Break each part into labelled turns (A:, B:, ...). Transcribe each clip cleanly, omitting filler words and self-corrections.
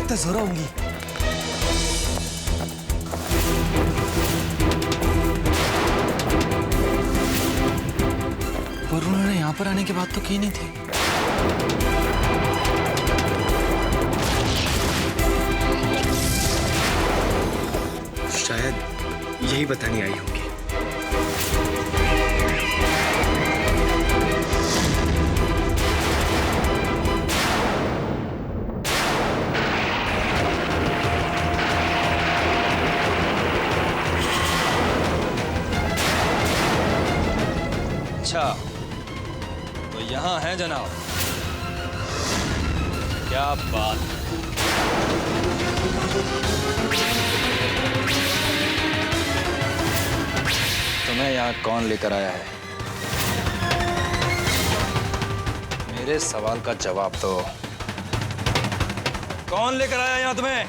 A: लगता है जोरा होंगी। पर उन्होंने यहाँ पर आने की बात तो की नहीं थी।
B: शायद यही बताने आई होंगी।
C: अच्छा, तो यहाँ है जनाब। क्या बात है। तुम्हें यहाँ कौन लेकर आया है? मेरे सवाल का जवाब दो। कौन लेकर आया यहाँ तुम्हें?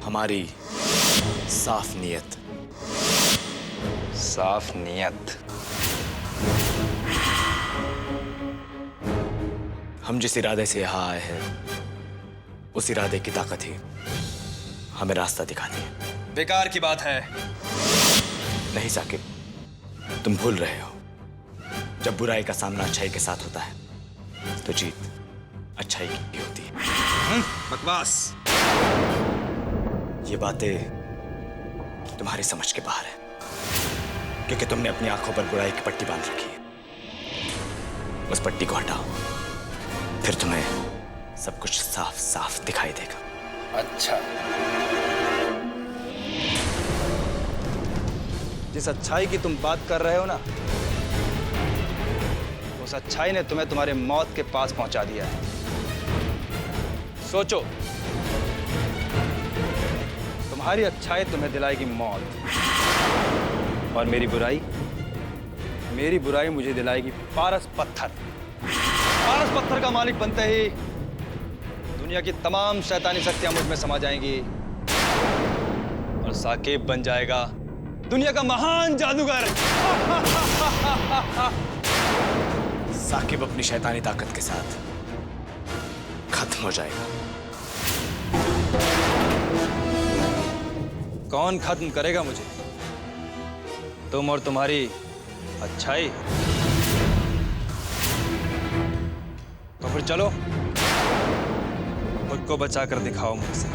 B: हमारी साफ नीयत।
C: साफ नीयत?
B: हम जिस इरादे से यहाँ आए हैं, उस इरादे की ताकत ही हमें रास्ता दिखाती है।
C: बेकार की बात है।
B: नहीं साकिब, तुम भूल रहे हो। जब बुराई का सामना अच्छाई के साथ होता है, तो जीत अच्छाई की होती है।
C: बकवास।
B: ये बातें तुम्हारी समझ के बाहर है, क्योंकि तुमने अपनी आंखों पर बुराई की पट्टी बांध रखी है। उस पट्टी को हटाओ, फिर तुम्हें सब कुछ साफ साफ दिखाई देगा।
C: अच्छा, जिस अच्छाई की तुम बात कर रहे हो ना, उस अच्छाई ने तुम्हें तुम्हारे मौत के पास पहुंचा दिया है। सोचो, तुम्हारी अच्छाई तुम्हें दिलाएगी मौत, और मेरी बुराई मुझे दिलाएगी पारस पत्थर। पारस पत्थर का मालिक बनते ही दुनिया की तमाम शैतानी शक्तियां मुझ में समा जाएंगी, और साकिब बन जाएगा दुनिया का महान जादूगर।
B: साकिब अपनी शैतानी ताकत के साथ खत्म हो जाएगा।
C: कौन खत्म करेगा मुझे? तुम और तुम्हारी अच्छाई? तो फिर चलो, खुद को बचा कर दिखाओ मुझसे,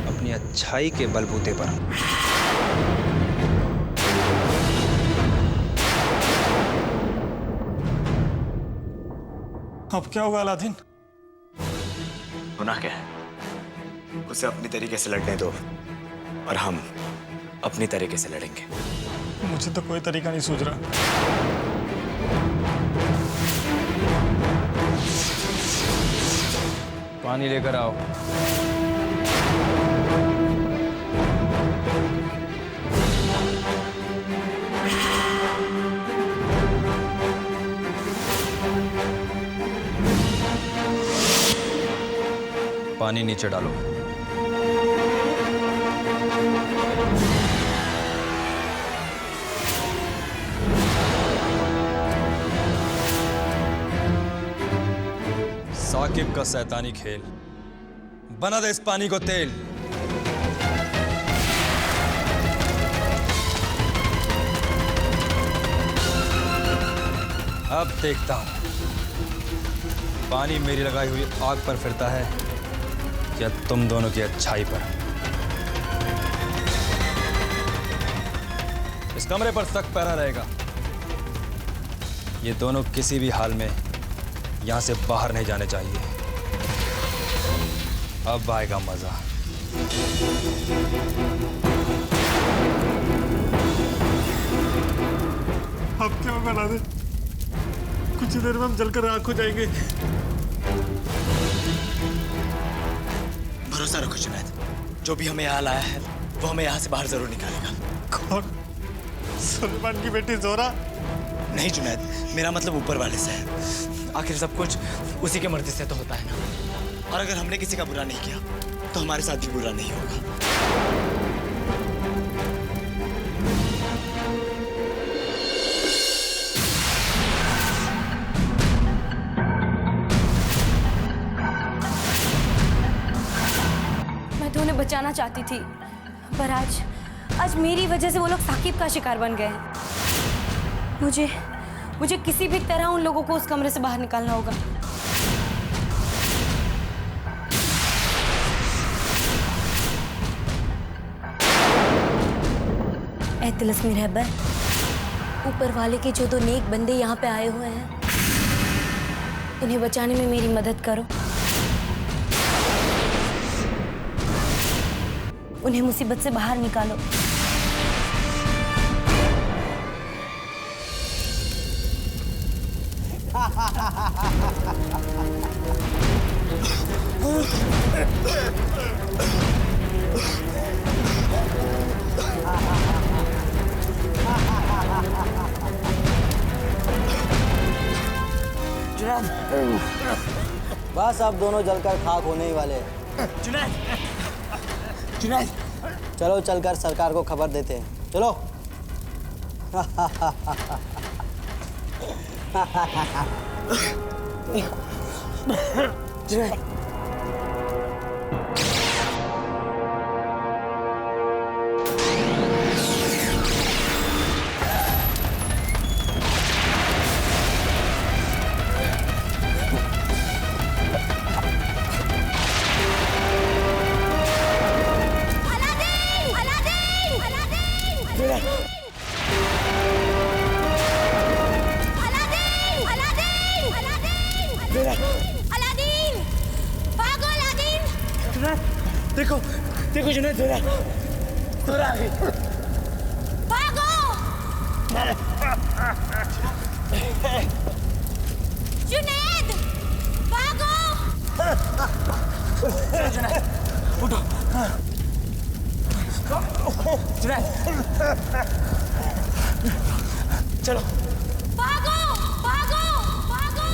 C: अपनी अच्छाई के बलबूते पर।
A: अब क्या होगा अलादीन?
B: गुनाह क्या है? उसे अपनी तरीके से लड़ने दो, और हम अपनी तरीके से लड़ेंगे।
A: मुझे तो कोई तरीका नहीं सूझ रहा।
C: पानी लेकर आओ। पानी नीचे डालो। साकिब का शैतानी खेल बना दे इस पानी को तेल। अब देखता हूं पानी मेरी लगाई हुई आग पर फिरता है या तुम दोनों की अच्छाई पर। इस कमरे पर सख्त पहरा रहेगा। ये दोनों किसी भी हाल में यहां से बाहर नहीं जाने चाहिए। अब आएगा मजा।
A: अब क्या होगा अलादीन? कुछ ही देर में हम जलकर राख हो जाएंगे।
B: भरोसा रखो जुनैद, जो भी हमें यहाँ लाया है वो हमें यहाँ से बाहर जरूर निकालेगा।
A: कौन? सुलेमान की बेटी जोरा?
B: नहीं जुनैद, मेरा मतलब ऊपर वाले से है। आखिर सब कुछ उसी के मर्जी से तो होता है ना। और अगर हमने किसी का बुरा नहीं किया तो हमारे साथ भी बुरा नहीं होगा।
D: बचाना चाहती थी, पर आज मेरी वजह से वो लोग साकिब का शिकार बन गए हैं। मुझे किसी भी तरह उन लोगों को उस कमरे से बाहर निकालना होगा। ऐ तिलस्मी रहबर, ऊपर वाले के जो दो नेक बंदे यहाँ पे आए हुए हैं, उन्हें बचाने में मेरी मदद करो। उन्हें मुसीबत से बाहर निकालो।
E: बस अब दोनों जलकर खाक होने ही वाले हैं। जुनैद, चलो चलकर सरकार को खबर देते हैं। चलो। जुनैद,
F: देखो जुनैद, थोड़ा आगे।
D: भागो! जुनैद, भागो!
F: जुनैद, उठो। जुनैद, चलो।
D: भागो! भागो! भागो!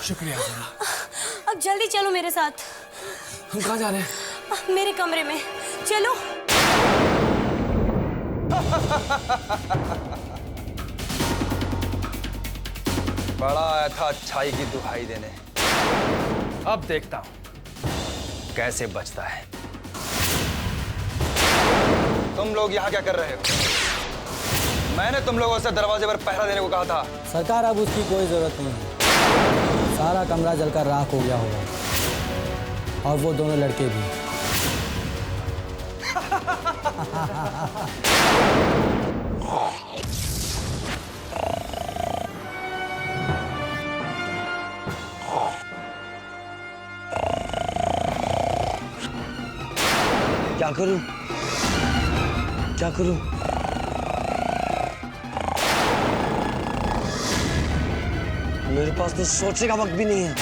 F: शुक्रिया ज़रा।
D: अब जल्दी चलो मेरे साथ।
F: हम कहाँ जा रहे हैं?
D: मेरे कमरे में चलो।
C: बड़ा आया था अच्छाई की दुहाई देने, अब देखता हूं कैसे बचता है। तुम लोग यहाँ क्या कर रहे हो? मैंने तुम लोगों से दरवाजे पर पहरा देने को कहा था।
E: सरकार, अब उसकी कोई जरूरत नहीं है। सारा कमरा जलकर राख हो गया होगा, और वो दोनों लड़के भी।
F: क्या करूं? क्या करूं? मेरे पास तो सोचने का वक्त भी नहीं है।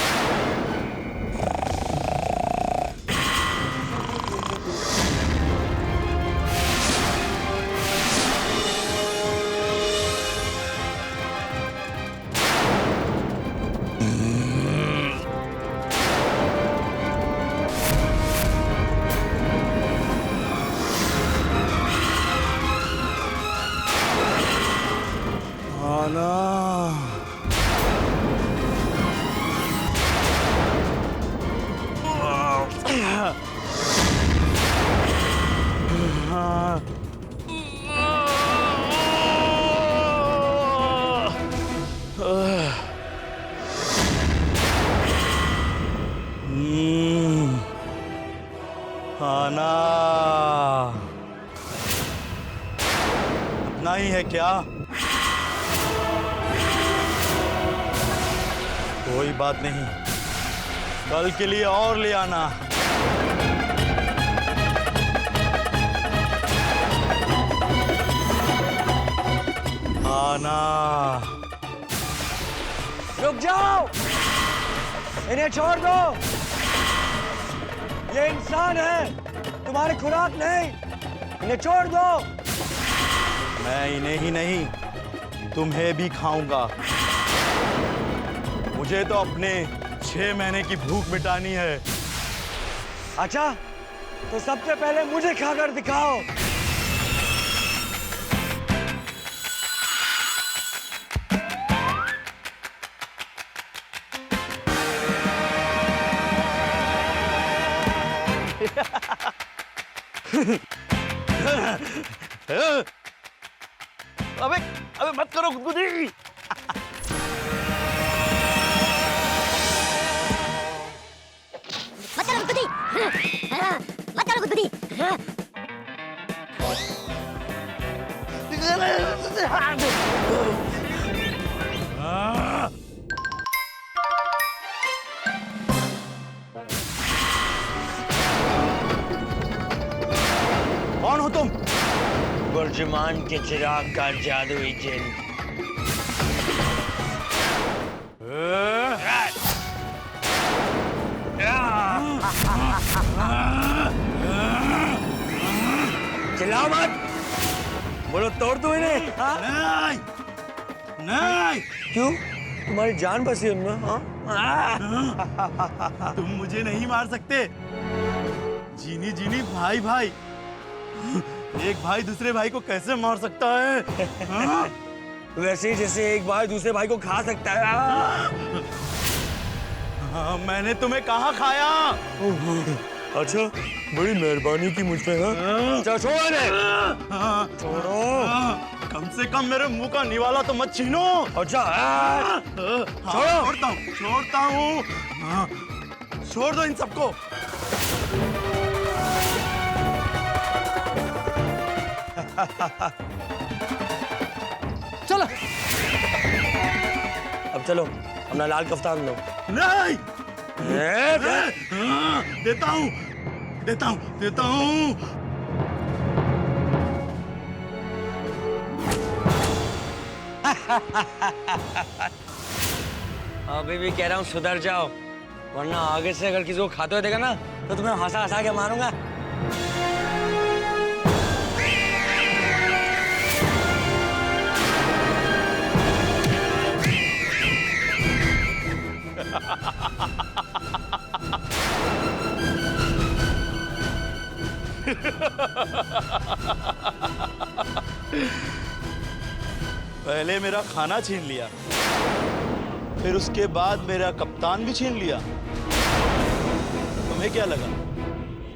G: आना अपना ही है क्या? कोई बात नहीं, कल के लिए और ले आना। आना।
F: रुक जाओ, इन्हें छोड़ दो। ये इंसान है, तुम्हारी खुराक नहीं। इन्हें छोड़ दो।
G: मैं इन्हें ही नहीं, तुम्हें भी खाऊंगा। मुझे तो अपने 6 महीने की भूख मिटानी है।
F: अच्छा, तो सबसे पहले मुझे खाकर दिखाओ।
G: अबे अबे मत करो गुदगुदी।
H: मत करो गुदगुदी। मत करो गुदगुदी।
G: कौन हो तुम?
F: बुर्जुमान के चिराग का जादुई जिन। चिल्लाओ मत, बोलो तोड़ दो इन्हें। हाँ?
G: नहीं, नहीं।
F: क्यों? तुम्हारी जान बसी उनमें? हाँ?
G: तुम मुझे नहीं मार सकते। जीनी जीनी भाई भाई, एक भाई दूसरे भाई को कैसे मार सकता है? हाँ?
F: वैसे जैसे एक भाई दूसरे भाई को खा सकता है।
G: हाँ, मैंने तुम्हें कहाँ खाया?
F: अच्छा, बड़ी मेहरबानी की मुझ पे। हाँ? चलो छोड़ो इन्हें। छोड़ो।
G: कम से कम मेरे मुंह का निवाला तो मत छीनो।
F: अच्छा,
G: छोड़ता हूँ। हाँ, छोड़ दो इन सबको।
E: चलो
F: अब चलो, अपना लाल कफ्तान लो।
G: नहीं,
F: ए,
G: देता हूँ।
F: अभी भी कह रहा हूँ सुधर जाओ, वरना आगे से अगर किसी को खाते हुए देखा ना तो तुम्हें हंसा हंसा के मारूंगा।
G: पहले मेरा खाना छीन लिया, फिर उसके बाद मेरा कप्तान भी छीन लिया। तुम्हें क्या लगा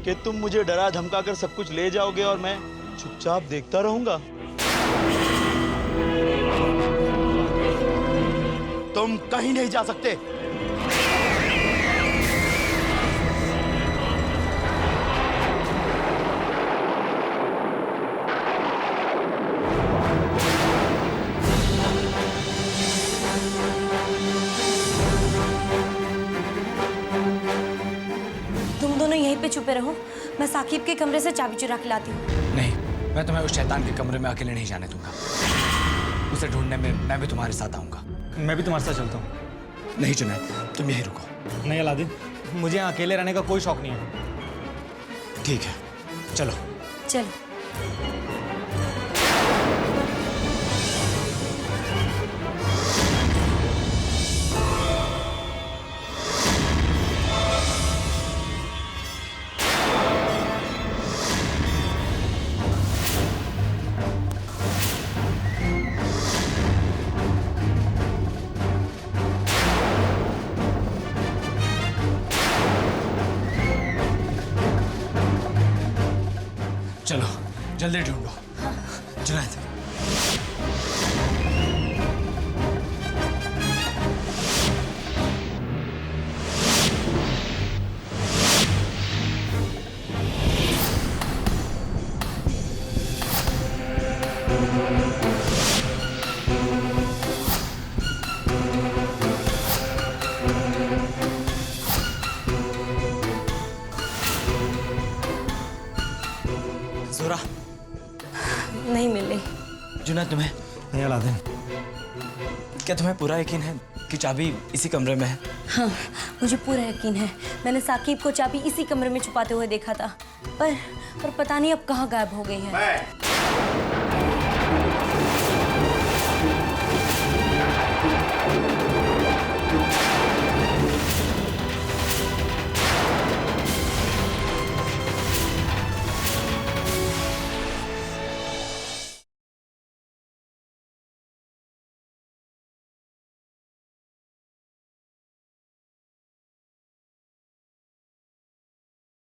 G: कि तुम मुझे डरा धमका कर सब कुछ ले जाओगे और मैं चुपचाप देखता रहूंगा? तुम कहीं नहीं जा सकते।
D: तुम दोनों यहीं पे छुपे रहो, मैं साकिब के कमरे से चाबी चुरा के लाती हूँ।
B: नहीं, मैं तुम्हें उस शैतान के कमरे में अकेले नहीं जाने दूंगा। उसे ढूंढने में मैं भी तुम्हारे साथ आऊंगा।
E: मैं भी तुम्हारे साथ चलता हूँ।
B: नहीं जुनैद, तुम यहीं रुको।
E: नहीं अलादीन, मुझे यहाँ अकेले रहने का कोई शौक नहीं है।
B: ठीक है, चलो।
D: चलो।
B: चलो, जल्दी ढूंढो। जुनैद। जुनैद, तुम्हें
A: नहीं अलादीन,
B: क्या तुम्हें पूरा यकीन है कि चाबी इसी कमरे में है?
D: हाँ, मुझे पूरा यकीन है। मैंने साकिब को चाबी इसी कमरे में छुपाते हुए देखा था, पर पता नहीं अब कहाँ गायब हो गई है।